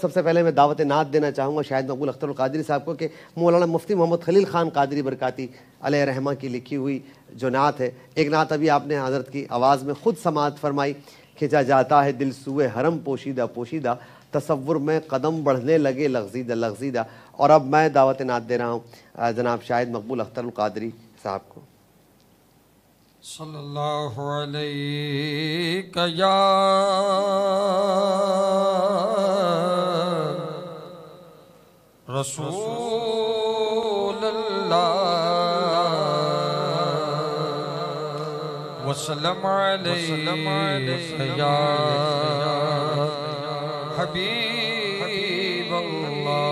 سب سے پہلے میں دعوت نعت دینا چاہوں گا شاہد مقبول اختر القادری صاحب کو کہ مولانا مفتی محمد خلیل خان قادری برکاتی علیہ رحمہ کی لکھی ہوئی جو نعت ہے، ایک نعت ابھی آپ نے حضرت کی آواز میں خود سماعت فرمائی، کھینچا جاتا ہے دل سوئے حرم پوشیدہ پوشیدہ، تصور میں قدم بڑھنے لگے لغزیدہ لغزیدہ۔ اور اب میں دعوت نعت دے رہا ہوں جناب شاہد مقبول اختر القادری صاحب کو۔ صلی اللہ علیہ یا رسول اللہ وسلم علیہ یا حبیب اللہ۔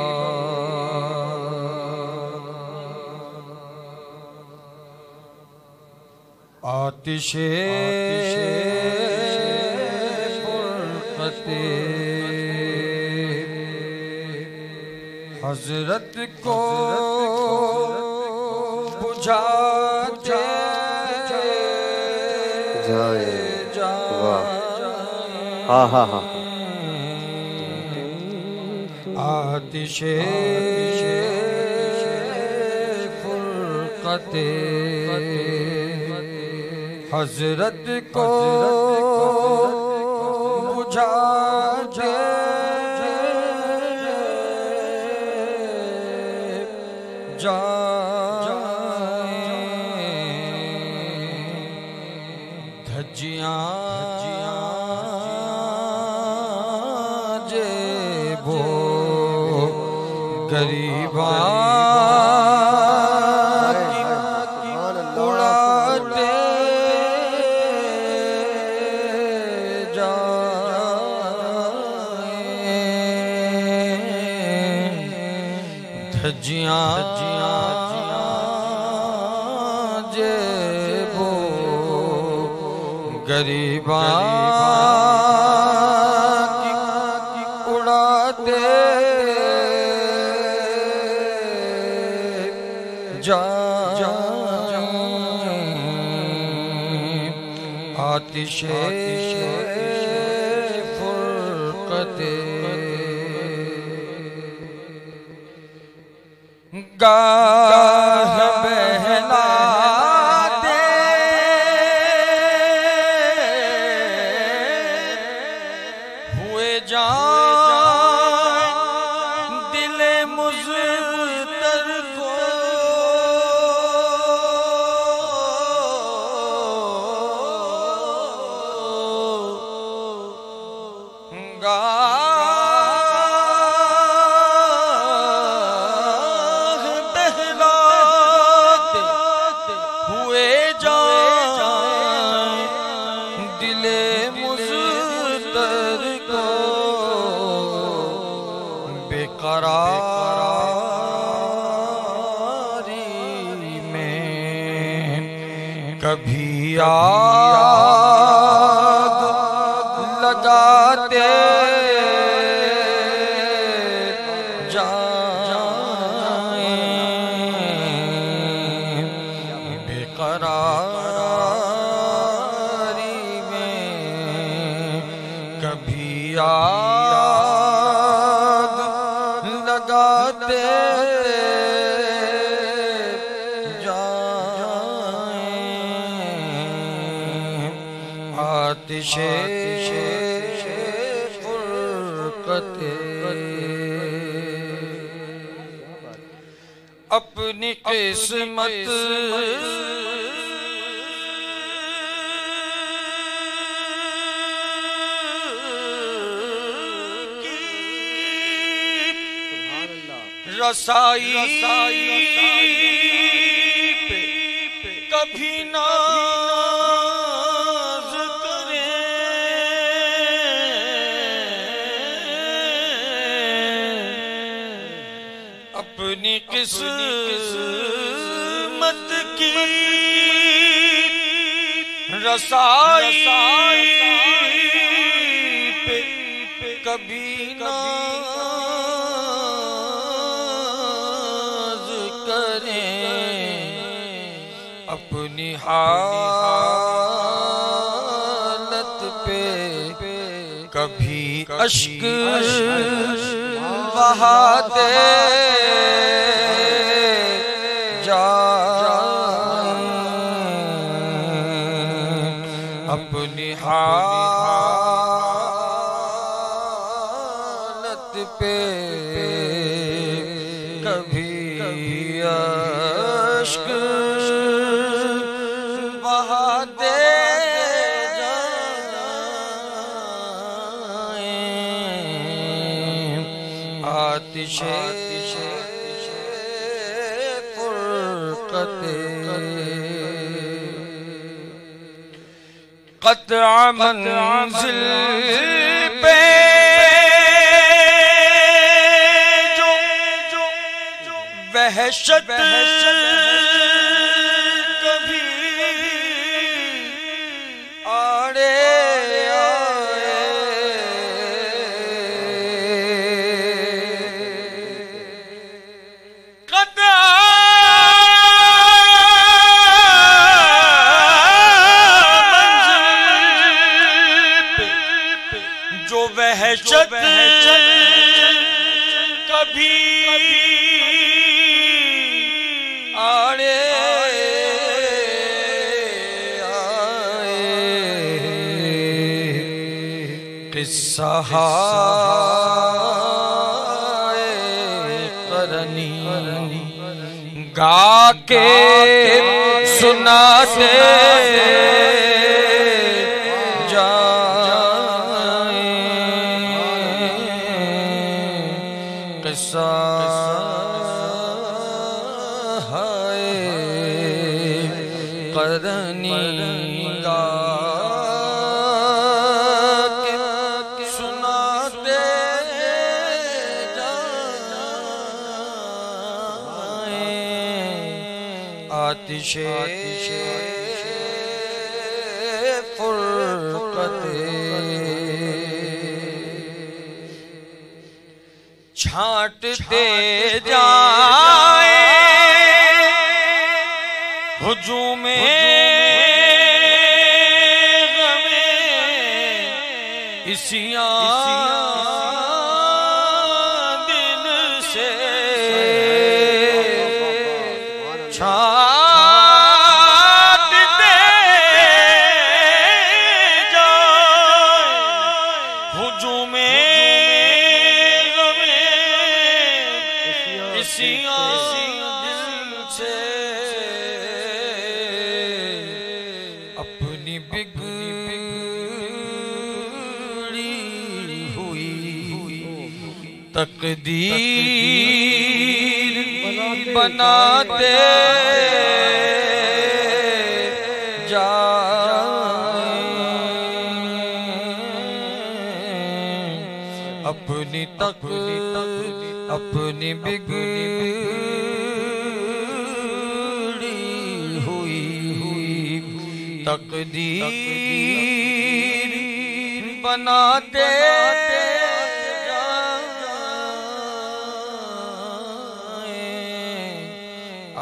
آتش فرقت حضرت کو بجھا آتش فرقت حضرت کو بجھا دھجیاں جیبو غریباں دھجیاں جیبو غریباں کی اڑاتے جائیں۔ آتش فرقت گاہ بہلا دے ہوئے جان دل مضطر کو، قراری میں کبھی آگ لگاتے جائیں۔ بے قراری میں کبھی آگ لگاتے جائیں۔ آتش فرقت اپنی قسمت رسائی پہ کبھی ناز کریں، اپنی قسمت کی رسائی پہ کبھی ناز کریں، اپنی حالت پہ کبھی اشک بہاتے جائیں اپنی حالت پہ کبھی اشک بہاتے آتش فرقت قطع منزل پہ جو وحشت کبھی آڑے وحشت کبھی آڑے قصہ قرنی گا کے سناتے قرنی گا کے سناتے جائیں آتش فرقت چھانٹتے جائیں ہجوم غم عصیان دل سے چھانٹتے جائیں ہجوم غم عصیان دل سے اپنی بگڑی ہوئی تقدیر بناتے جائیں اپنی بگڑی ہوئی تقدیر بناتے جائیں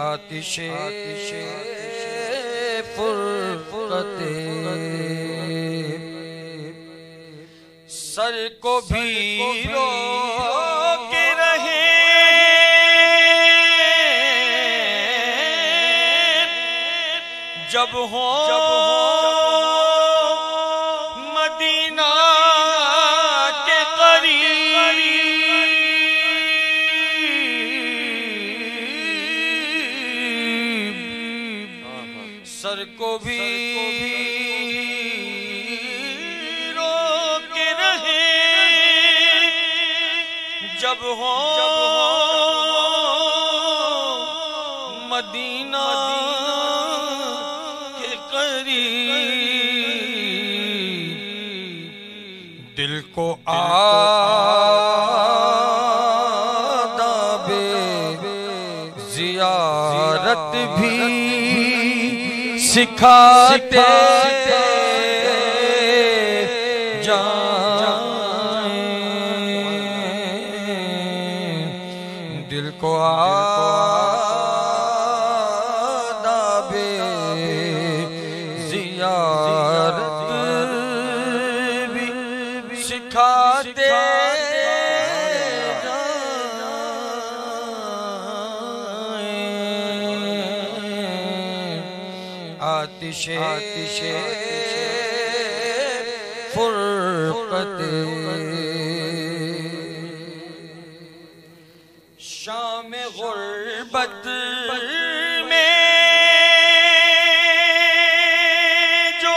آتش فرقت سر کو بھی رو کے رہے جب ہو مدینہ کے قریب سر کو بھی رو کے رہے جب ہو مدینہ دل کو آداب زیارت بھی سکھاتے جائیں دل کو آداب زیارت بھی سکھاتے جائیں آتش فرقت شام غربت میں جو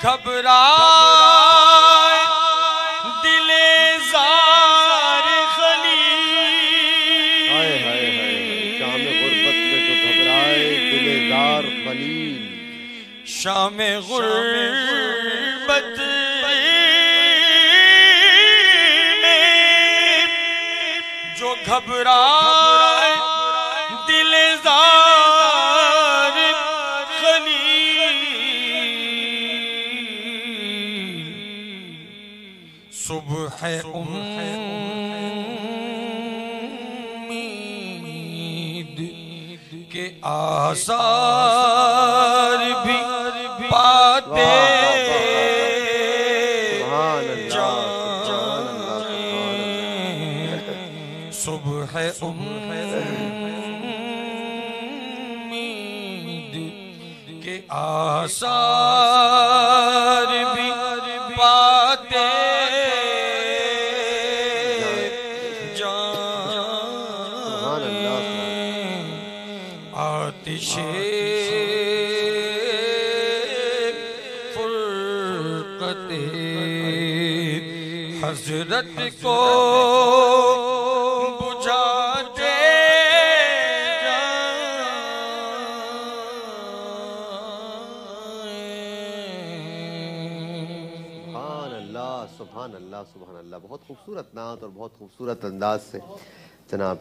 گھبرائے دل زار خلیل، شام غربت میں جو گھبرائے دل زار خلیل، شام غربت میں جو گھبرائے دل زار خلیل، صبح امید کے آثار بھی پاتے صبح امید کے آثار بھی پاتے آتش فرقت حضرت کو بجھاتے سبحان اللہ سبحان اللہ. بہت خوبصورت نعت اور بہت خوبصورت انداز سے جناب